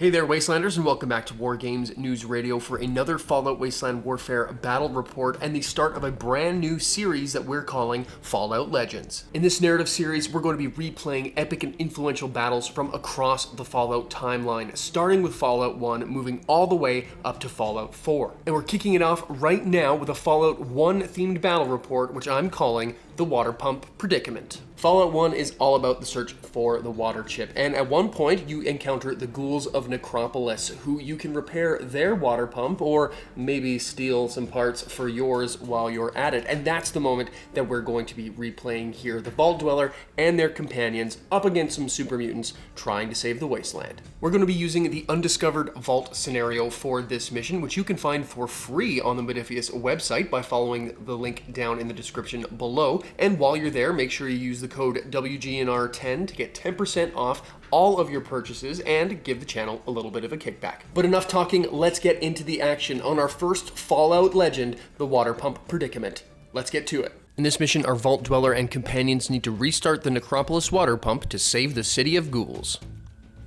Hey there, Wastelanders, and welcome back to War Games News Radio for another Fallout Wasteland Warfare battle report and the start of a brand new series that we're calling Fallout Legends. In this narrative series, we're going to be replaying epic and influential battles from across the Fallout timeline, starting with Fallout 1, moving all the way up to Fallout 4. And we're kicking it off right now with a Fallout 1 themed battle report, which I'm calling the Water Pump Predicament. Fallout 1 is all about the search for the water chip, and at one point you encounter the ghouls of Necropolis, who you can repair their water pump or maybe steal some parts for yours while you're at it. And that's the moment that we're going to be replaying here. The Vault Dweller and their companions up against some super mutants trying to save the Wasteland. We're going to be using the Undiscovered Vault scenario for this mission, which you can find for free on the Modifius website by following the link down in the description below. And while you're there, make sure you use the code WGNR10 to get 10% off all of your purchases and give the channel a little bit of a kickback. But enough talking, let's get into the action on our first Fallout legend, the Water Pump Predicament. Let's get to it. In this mission, our Vault Dweller and companions need to restart the Necropolis water pump to save the city of ghouls.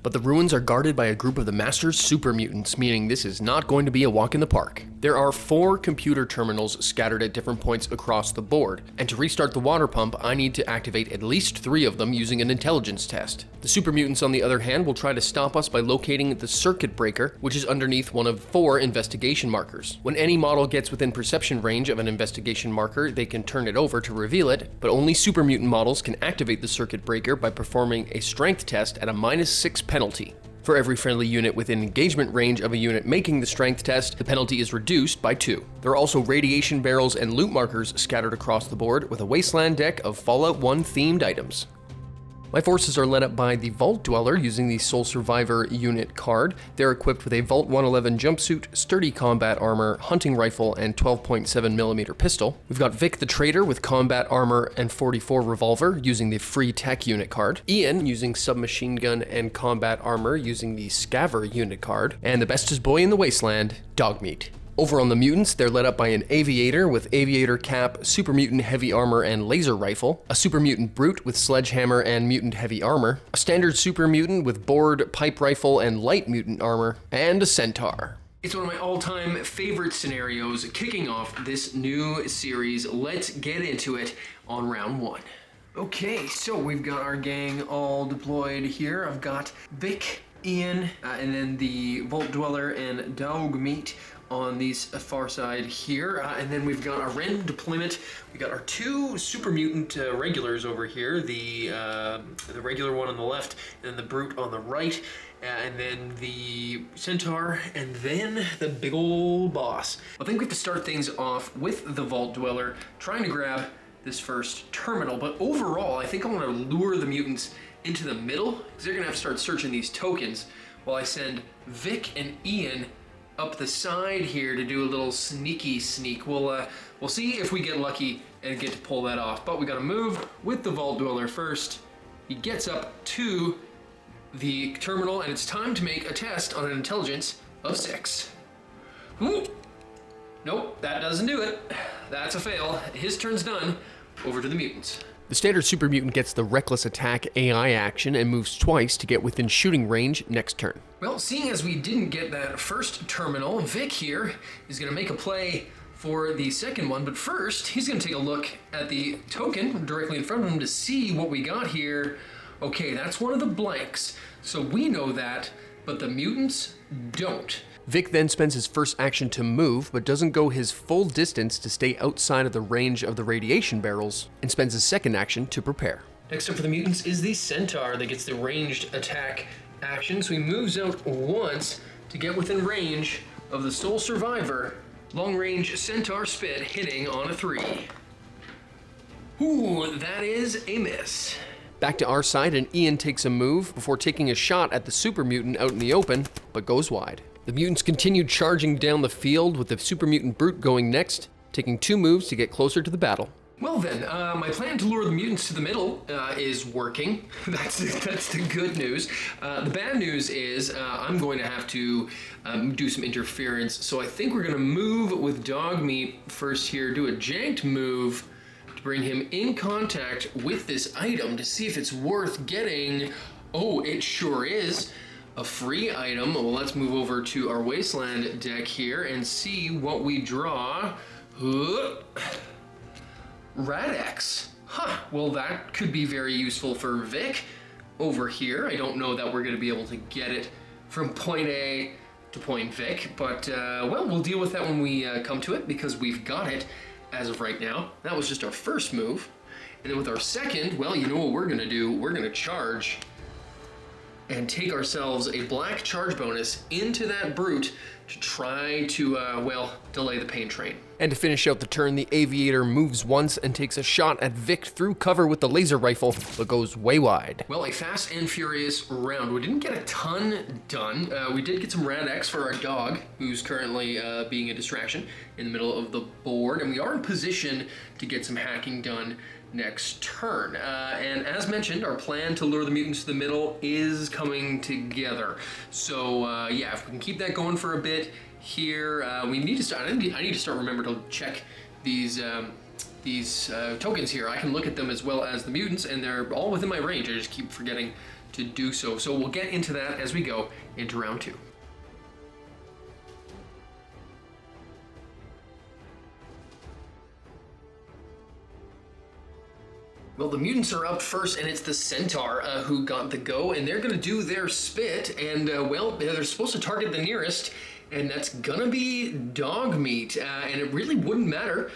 But the ruins are guarded by a group of the Master's super mutants, meaning this is not going to be a walk in the park. There are 4 computer terminals scattered at different points across the board, and to restart the water pump, I need to activate at least 3 of them using an intelligence test. The super mutants, on the other hand, will try to stop us by locating the circuit breaker, which is underneath one of 4 investigation markers. When any model gets within perception range of an investigation marker, they can turn it over to reveal it, but only super mutant models can activate the circuit breaker by performing a strength test at a -6 penalty. For every friendly unit within engagement range of a unit making the strength test, the penalty is reduced by 2. There are also radiation barrels and loot markers scattered across the board with a Wasteland deck of Fallout 1 themed items. My forces are led up by the Vault Dweller using the Sole Survivor unit card. They're equipped with a Vault 111 jumpsuit, sturdy combat armor, hunting rifle, and 12.7mm pistol. We've got Vic the Traitor with combat armor and 44 revolver using the Free Tech unit card. Ian using submachine gun and combat armor using the Scaver unit card. And the bestest boy in the Wasteland, Dogmeat. Over on the mutants, they're led up by an aviator with aviator cap, super mutant heavy armor and laser rifle, a super mutant brute with sledgehammer and mutant heavy armor, a standard super mutant with board, pipe rifle, and light mutant armor, and a centaur. It's one of my all-time favorite scenarios kicking off this new series. Let's get into it on round 1. Okay, so we've got our gang all deployed here. I've got Vic, Ian, and then the Vault Dweller and Dogmeat on the far side here, and then we've got our random deployment. We got our 2 super mutant regulars over here, the regular one on the left, and then the brute on the right, and then the centaur, and then the big old boss. I think we have to start things off with the Vault Dweller, trying to grab this first terminal, but overall, I think I want to lure the mutants into the middle, because they're gonna have to start searching these tokens, while I send Vic and Ian up the side here to do a little sneaky sneak. We'll see if we get lucky and get to pull that off. But we gotta move with the Vault Dweller first. He gets up to the terminal, and it's time to make a test on an intelligence of 6. Ooh. Nope, that doesn't do it. That's a fail. His turn's done. Over to the mutants. The standard super mutant gets the Reckless Attack AI action and moves twice to get within shooting range next turn. Well, seeing as we didn't get that first terminal, Vic here is going to make a play for the second one, but first he's going to take a look at the token directly in front of him to see what we got here. Okay, that's one of the blanks, so we know that, but the mutants don't. Vic then spends his first action to move, but doesn't go his full distance to stay outside of the range of the radiation barrels, and spends his second action to prepare. Next up for the mutants is the centaur that gets the ranged attack action, so he moves out once to get within range of the Sole Survivor. Long range centaur spit hitting on a 3. Ooh, that is a miss. Back to our side, and Ian takes a move before taking a shot at the super mutant out in the open, but goes wide. The mutants continue charging down the field, with the super mutant brute going next, taking 2 moves to get closer to the battle. Well then, my plan to lure the mutants to the middle is working. That's the good news. The bad news is I'm going to have to do some interference. So I think we're going to move with Dogmeat first here, do a janked move to bring him in contact with this item to see if it's worth getting. Oh, it sure is. a free item. Well, let's move over to our Wasteland deck here and see what we draw. Radex. Huh, well that could be very useful for Vic over here. I don't know that we're going to be able to get it from point A to point Vic, but well, we'll deal with that when we come to it, because we've got it as of right now. That was just our first move. And then with our second, well, you know what we're going to do? We're going to charge and take ourselves a black charge bonus into that brute to try to, well, delay the pain train. And to finish out the turn, the Aviator moves once and takes a shot at Vic through cover with the laser rifle, but goes way wide. Well, a fast and furious round. We didn't get a ton done. We did get some Radex for our dog, who's currently being a distraction in the middle of the board, and we are in position to get some hacking done next turn. And as mentioned, our plan to lure the mutants to the middle is coming together. So yeah, if we can keep that going for a bit here, we need to start. I need to start remember to check these tokens here. I can look at them as well as the mutants, and they're all within my range. I just keep forgetting to do so. So we'll get into that as we go into round 2. Well, the mutants are up first, and it's the Centaur who got the go, and they're going to do their spit, and well, they're supposed to target the nearest, and that's gonna be dog meat, and it really wouldn't matter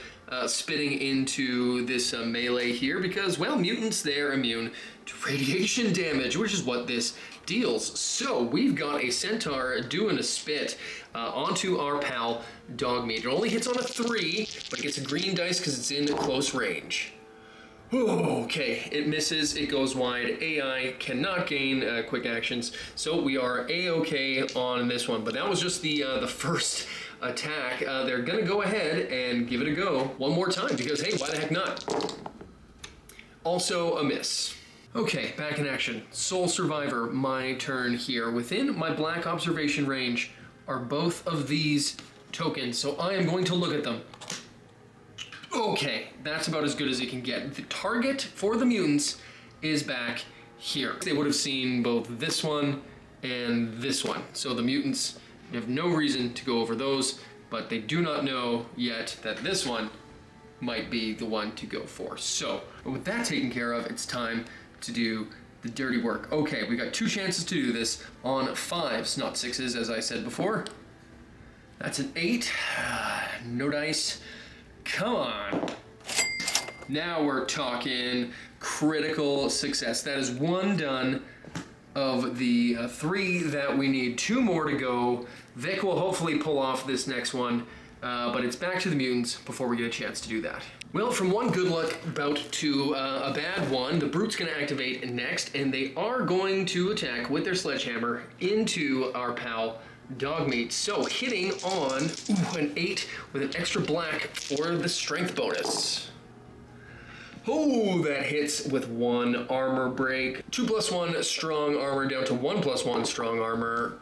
spitting into this melee here, because, well, mutants, they're immune to radiation damage, which is what this deals. So we've got a Centaur doing a spit onto our pal dog meat. It only hits on a 3, but it gets a green dice because it's in close range. Okay, it misses, it goes wide. AI cannot gain quick actions, so we are A-okay on this one. But that was just the first attack. They're gonna go ahead and give it a go one more time, because hey, why the heck not? Also a miss. Okay, back in action. Sole Survivor, my turn here. Within my black observation range are both of these tokens, so I am going to look at them. Okay, that's about as good as it can get. The target for the mutants is back here. They would have seen both this one and this one. So the mutants have no reason to go over those, but they do not know yet that this one might be the one to go for. So with that taken care of, it's time to do the dirty work. Okay, we got 2 chances to do this on 5s, not 6s, as I said before. That's an 8. No dice. Come on. Now we're talking critical success. That is 1 done of the 3 that we need. 2 more to go. Vic will hopefully pull off this next one, but it's back to the mutants before we get a chance to do that. Well, from one good luck bout to a bad one, the Brute's going to activate next, and they are going to attack with their sledgehammer into our pal Dogmeat. So hitting on an 8 with an extra black for the strength bonus. Oh, that hits with 1 armor break. 2+1 strong armor down to 1+1 strong armor.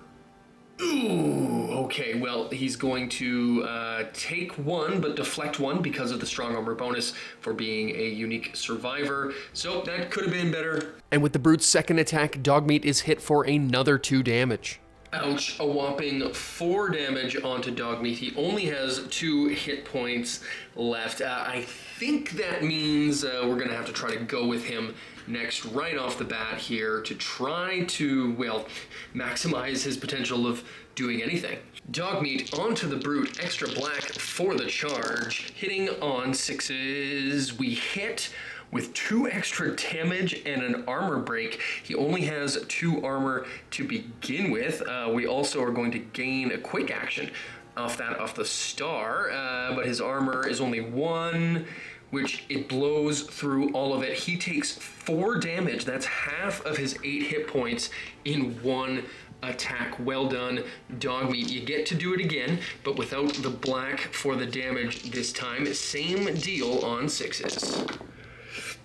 Ooh, okay, well, he's going to take 1, but deflect 1 because of the strong armor bonus for being a unique survivor. So that could have been better. And with the Brute's second attack, Dogmeat is hit for another 2 damage. Ouch, a whopping 4 damage onto Dogmeat. He only has 2 hit points left. I think that means we're gonna have to try to go with him next right off the bat here to try to, well, maximize his potential of doing anything. Dogmeat onto the Brute, extra black for the charge. Hitting on 6s, we hit with 2 extra damage and an armor break. He only has 2 armor to begin with. We also are going to gain a quick action off the star, but his armor is only 1, which it blows through all of it. He takes 4 damage. That's half of his 8 hit points in 1 attack. Well done, Dogmeat. You get to do it again, but without the black for the damage this time. Same deal on 6s.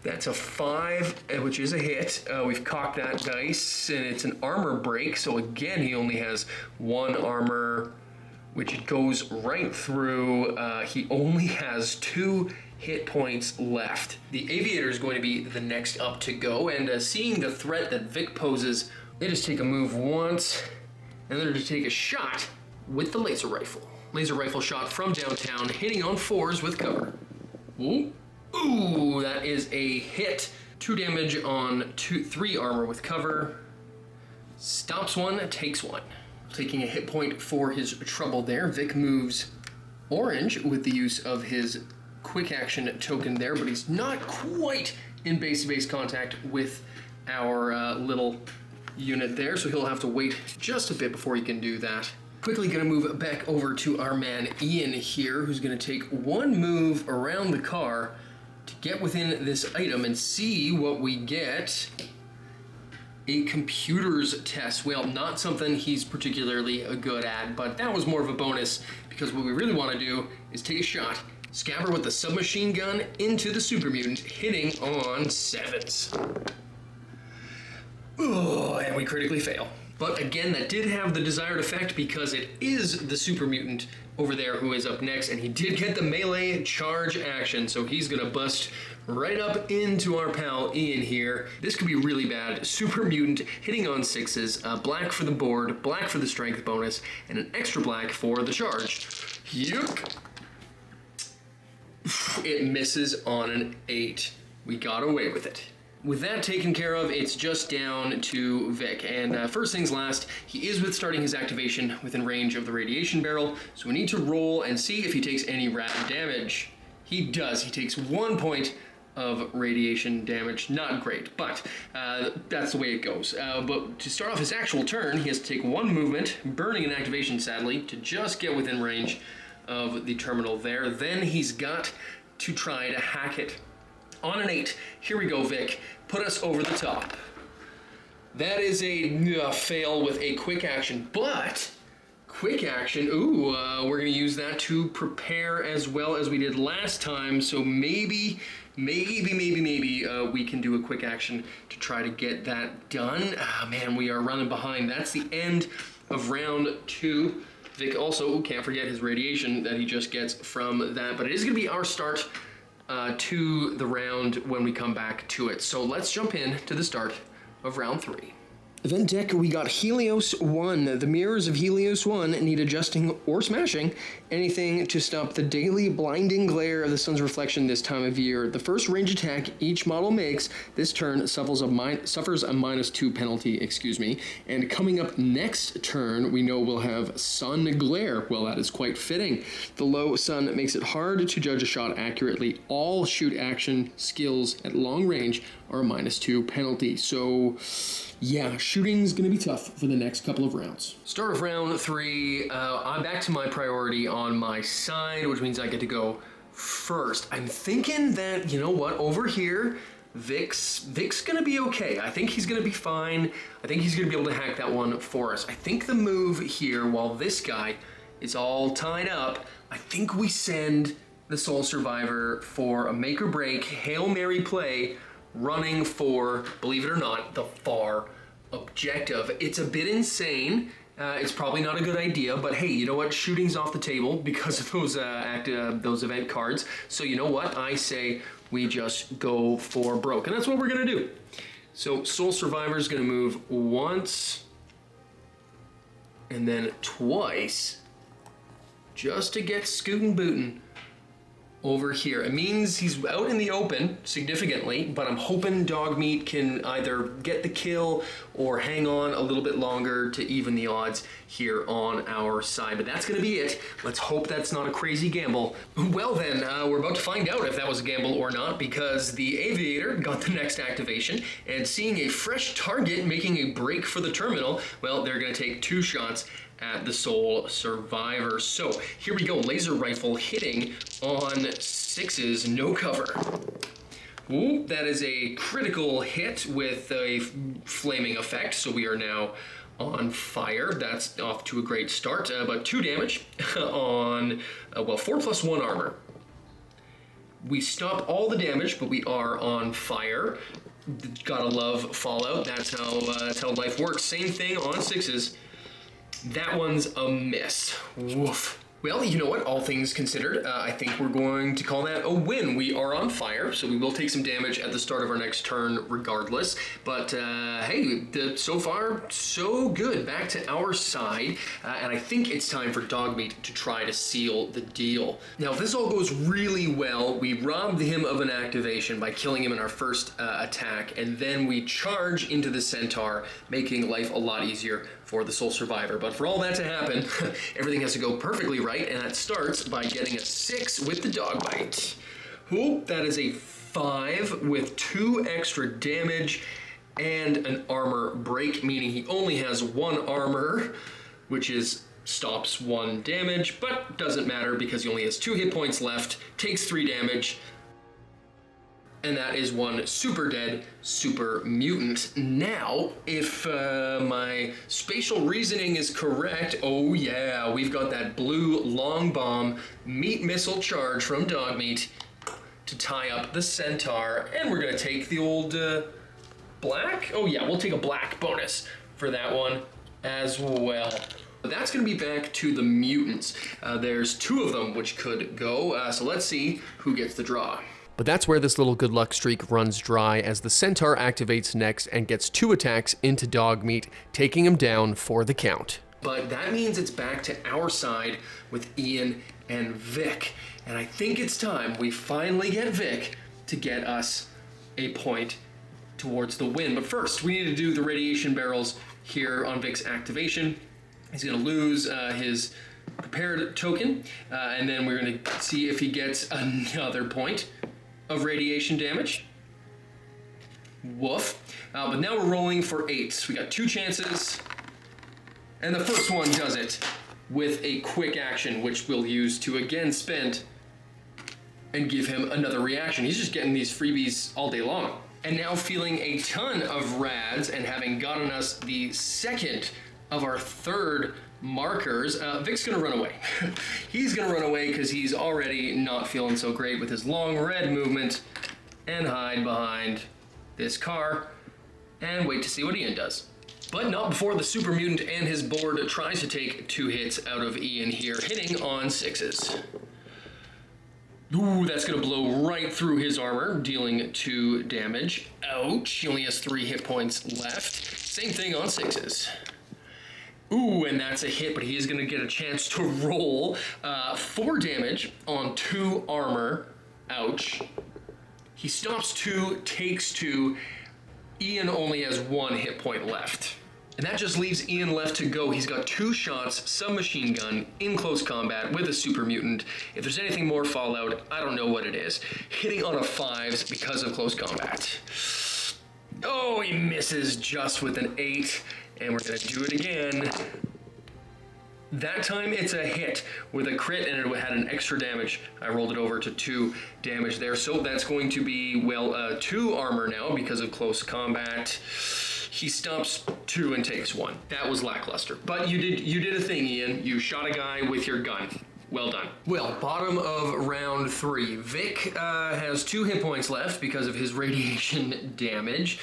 That's a 5, which is a hit. We've cocked that dice, and it's an armor break. So again, he only has 1 armor, which goes right through. He only has 2 hit points left. The Aviator is going to be the next up to go, and seeing the threat that Vic poses They just take a move once, and then to take a shot with the laser rifle. Laser rifle shot from downtown, hitting on 4s with cover. Ooh, ooh, that is a hit. 2 damage on 3 armor with cover. Stops one, takes one. Taking a hit point for his trouble there. Vic moves orange with the use of his quick action token there, but he's not quite in base-to-base contact with our little unit there, so he'll have to wait just a bit before he can do that. Quickly gonna move back over to our man Ian here, who's gonna take one move around the car to get within this item and see what we get. A computer's test. Well, not something he's particularly good at, but that was more of a bonus because what we really want to do is take a shot, scabber with the submachine gun into the super mutant, hitting on 7s. Oh, and we critically fail. But again, that did have the desired effect because it is the super mutant over there who is up next, and he did get the melee charge action, so he's gonna bust right up into our pal Ian here. This could be really bad. Super mutant hitting on 6s, black for the board, black for the strength bonus, and an extra black for the charge. Yuck! It misses on an 8. We got away with it. With that taken care of, it's just down to Vic. And first things last, he is withstarting his activation within range of the radiation barrel, so we need to roll and see if he takes any rad damage. He does. He takes 1 point of radiation damage. Not great, but that's the way it goes. But to start off his actual turn, he has to take 1 movement, burning an activation sadly, to just get within range of the terminal there. Then he's got to try to hack it. On an 8, here we go, Vic. Put us over the top. That is a fail with a quick action, but quick action, we're gonna use that to prepare as well as we did last time, so maybe we can do a quick action to try to get that done. Ah, man, we are running behind. That's the end of round 2. Vic also can't forget his radiation that he just gets from that, but it is gonna be our start to the round when we come back to it. So let's jump in to the start of round 3. Event deck, we got Helios 1. The mirrors of Helios 1 need adjusting or smashing anything to stop the daily blinding glare of the sun's reflection this time of year. The first range attack each model makes this turn suffers a -2 penalty, and coming up next turn, we know we'll have sun glare. Well, that is quite fitting. The low sun makes it hard to judge a shot accurately. All shoot action skills at long range are a -2 penalty. So yeah, shooting's gonna be tough for the next couple of rounds. Start of round 3, I'm back to my priority on my side, which means I get to go first. I'm thinking that, you know what, over here, Vic's gonna be okay. I think he's gonna be fine. I think he's gonna be able to hack that one for us. I think the move here, while this guy is all tied up, I think we send the Soul Survivor for a make or break Hail Mary play, running for, believe it or not, the far objective. It's a bit insane. It's probably not a good idea, but hey, you know what? Shooting's off the table because of those event cards. So you know what? I say we just go for broke, and that's what we're gonna do. So Soul Survivor's gonna move once and then twice just to get scootin' bootin' over here. It means he's out in the open significantly, but I'm hoping Dogmeat can either get the kill or hang on a little bit longer to even the odds here on our side. But that's gonna be it. Let's hope that's not a crazy gamble. Well then, we're about to find out if that was a gamble or not, because the Aviator got the next activation, and seeing a fresh target making a break for the terminal, well, they're gonna take 2 shots at the Soul Survivor. So here we go, laser rifle hitting on 6s, no cover. Ooh, that is a critical hit with a flaming effect, so we are now on fire. That's off to a great start, but 2 damage on, 4+1 armor. We stop all the damage, but we are on fire. Gotta love Fallout, that's how life works. Same thing on 6s. That one's a miss. Woof. Well, you know what? All things considered, I think we're going to call that a win. We are on fire, so we will take some damage at the start of our next turn regardless. But hey, so far, so good. Back to our side, and I think it's time for Dogmeat to try to seal the deal. Now, if this all goes really well, we robbed him of an activation by killing him in our first attack, and then we charge into the Centaur, making life a lot easier for the sole survivor. But for all that to happen, everything has to go perfectly right, and that starts by getting a 6 with the dog bite. Ooh, that is a 5 with 2 extra damage and an armor break, meaning he only has 1 armor, which is stops 1 damage, but doesn't matter because he only has 2 hit points left, takes 3 damage, and that is 1 super dead super mutant. Now, if my spatial reasoning is correct, oh yeah, we've got that blue long bomb meat missile charge from Dogmeat to tie up the Centaur, and we're gonna take the old black? Oh yeah, we'll take a black bonus for that one as well. That's going to be back to the mutants. There's 2 of them which could go, so let's see who gets the draw. But that's where this little good luck streak runs dry as the Centaur activates next and gets 2 attacks into Dogmeat, taking him down for the count. But that means it's back to our side with Ian and Vic. And I think it's time we finally get Vic to get us a point towards the win. But first, we need to do the radiation barrels here on Vic's activation. He's going to lose his prepared token, and then we're going to see if he gets another point of radiation damage. Woof. But now we're rolling for 8s. We got 2 chances, and the first one does it with a quick action, which we'll use to again spend and give him another reaction. He's just getting these freebies all day long. And now feeling a ton of rads and having gotten us the second of our 3rd markers, Vic's gonna run away. He's gonna run away because he's already not feeling so great with his long red movement and hide behind this car and wait to see what Ian does. But not before the super mutant and his board tries to take 2 hits out of Ian here, hitting on 6s. Ooh, that's gonna blow right through his armor, dealing 2 damage. Ouch, he only has 3 hit points left. Same thing on 6s. Ooh, and that's a hit, but he is gonna get a chance to roll 4 damage on 2 armor. Ouch. He stops 2, takes 2. Ian only has 1 hit point left. And that just leaves Ian left to go. He's got 2 shots, submachine gun, in close combat with a super mutant. If there's anything more Fallout, I don't know what it is. Hitting on a 5s because of close combat. Oh, he misses just with an 8, and we're gonna do it again. That time it's a hit with a crit, and it had an extra damage. I rolled it over to 2 damage there, so that's going to be, well, 2 armor now because of close combat. He stops 2 and takes 1. That was lackluster. But you did a thing, Ian. You shot a guy with your gun. Well done. Well, bottom of round 3. Vic has 2 hit points left because of his radiation damage.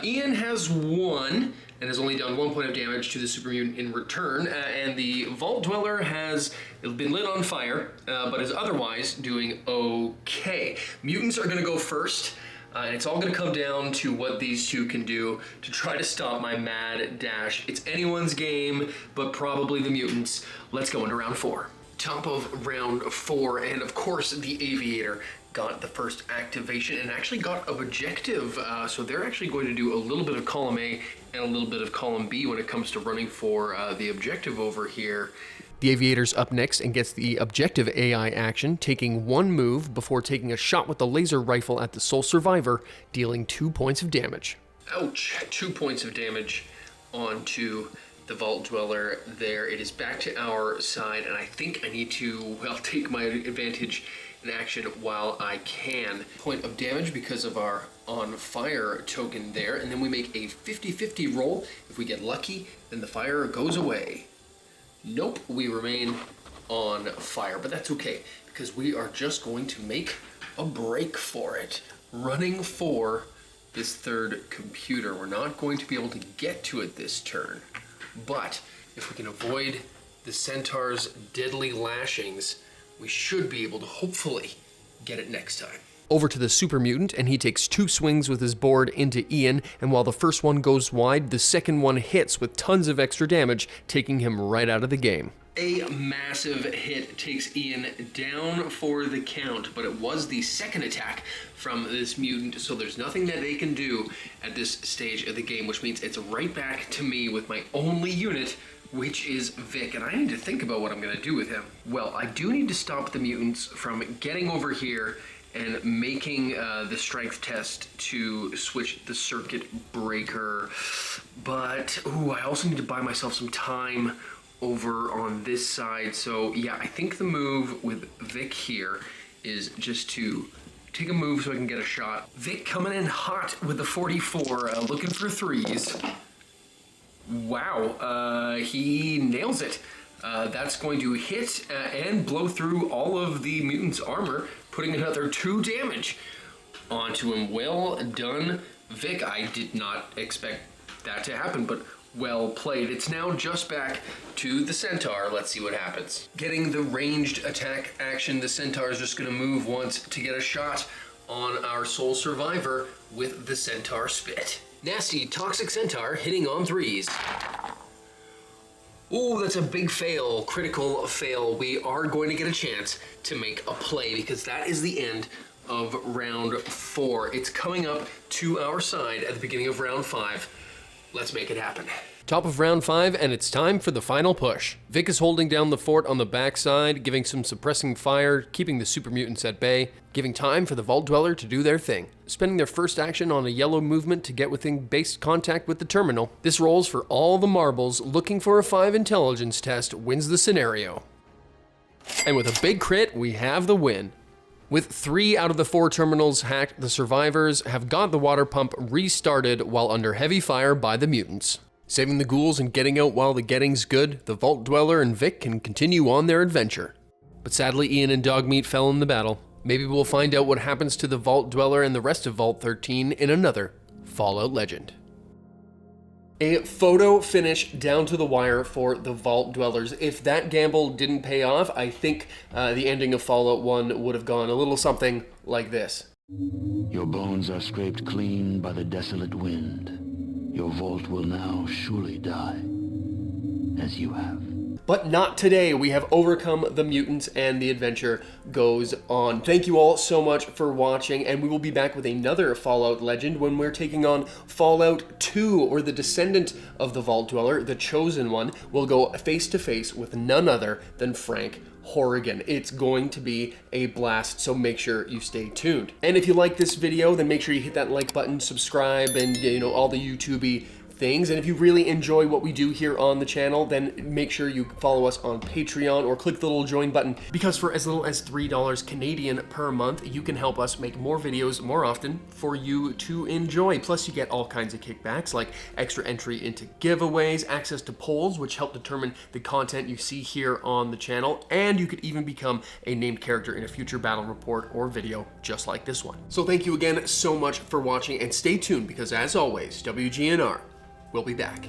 Ian has 1 and has only done 1 point of damage to the super mutant in return. And the Vault Dweller has been lit on fire, but is otherwise doing okay. Mutants are going to go first. And it's all going to come down to what these 2 can do to try to stop my mad dash. It's anyone's game, but probably the mutants. Let's go into round 4. Top of round 4, and of course the Aviator got the first activation and actually got objective. So they're actually going to do a little bit of column A and a little bit of column B when it comes to running for the objective over here. The Aviator's up next and gets the objective AI action, taking 1 move before taking a shot with the laser rifle at the sole survivor, dealing 2 points of damage. Ouch, 2 points of damage onto the Vault Dweller there. It is back to our side, and I think I need to, well, take my advantage in action while I can. Point of damage because of our on fire token there, and then we make a 50-50 roll. If we get lucky, then the fire goes away. Nope, we remain on fire, but that's okay because we are just going to make a break for it. Running for this 3rd computer. We're not going to be able to get to it this turn, but if we can avoid the Centaur's deadly lashings, we should be able to hopefully get it next time. Over to the super mutant, and he takes 2 swings with his board into Ian, and while the first one goes wide, the second one hits with tons of extra damage, taking him right out of the game. A massive hit takes Ian down for the count, but it was the second attack from this mutant, so there's nothing that they can do at this stage of the game, which means it's right back to me with my only unit, which is Vic, and I need to think about what I'm going to do with him. Well, I do need to stop the mutants from getting over here and making the strength test to switch the circuit breaker, but I also need to buy myself some time over on this side. So yeah, I think the move with Vic here is just to take a move so I can get a shot. Vic coming in hot with the 44, looking for 3s. Wow, he nails it. That's going to hit and blow through all of the mutant's armor, putting another 2 damage onto him. Well done, Vic. I did not expect that to happen, but well played. It's now just back to the Centaur. Let's see what happens. Getting the ranged attack action, the Centaur is just going to move once to get a shot on our sole survivor with the Centaur Spit. Nasty, toxic Centaur hitting on 3s. Ooh, that's a big fail, critical fail. We are going to get a chance to make a play because that is the end of round 4. It's coming up to our side at the beginning of round 5. Let's make it happen. Top of round 5, and it's time for the final push. Vic is holding down the fort on the backside, giving some suppressing fire, keeping the super mutants at bay, giving time for the Vault Dweller to do their thing, spending their first action on a yellow movement to get within base contact with the terminal. This rolls for all the marbles, looking for a 5 intelligence test, wins the scenario. And with a big crit, we have the win. With 3 out of the 4 terminals hacked, the survivors have got the water pump restarted while under heavy fire by the mutants. Saving the ghouls and getting out while the getting's good, the Vault Dweller and Vic can continue on their adventure. But sadly, Ian and Dogmeat fell in the battle. Maybe we'll find out what happens to the Vault Dweller and the rest of Vault 13 in another Fallout Legend. A photo finish down to the wire for the Vault Dwellers. If that gamble didn't pay off, I think the ending of Fallout 1 would have gone a little something like this. Your bones are scraped clean by the desolate wind. Your vault will now surely die, as you have. But not today. We have overcome the mutants and the adventure goes on. Thank you all so much for watching, and we will be back with another Fallout Legend when we're taking on Fallout 2, or the descendant of the Vault Dweller, the chosen one, will go face to face with none other than Frank Horrigan. It's going to be a blast, so make sure you stay tuned. And if you like this video, then make sure you hit that like button, subscribe, and all the YouTube-y things. And if you really enjoy what we do here on the channel, then make sure you follow us on Patreon or click the little join button, because for as little as $3 Canadian per month, you can help us make more videos more often for you to enjoy. Plus, you get all kinds of kickbacks like extra entry into giveaways, access to polls, which help determine the content you see here on the channel, and you could even become a named character in a future battle report or video just like this one. So thank you again so much for watching, and stay tuned because as always, WGNR will be back.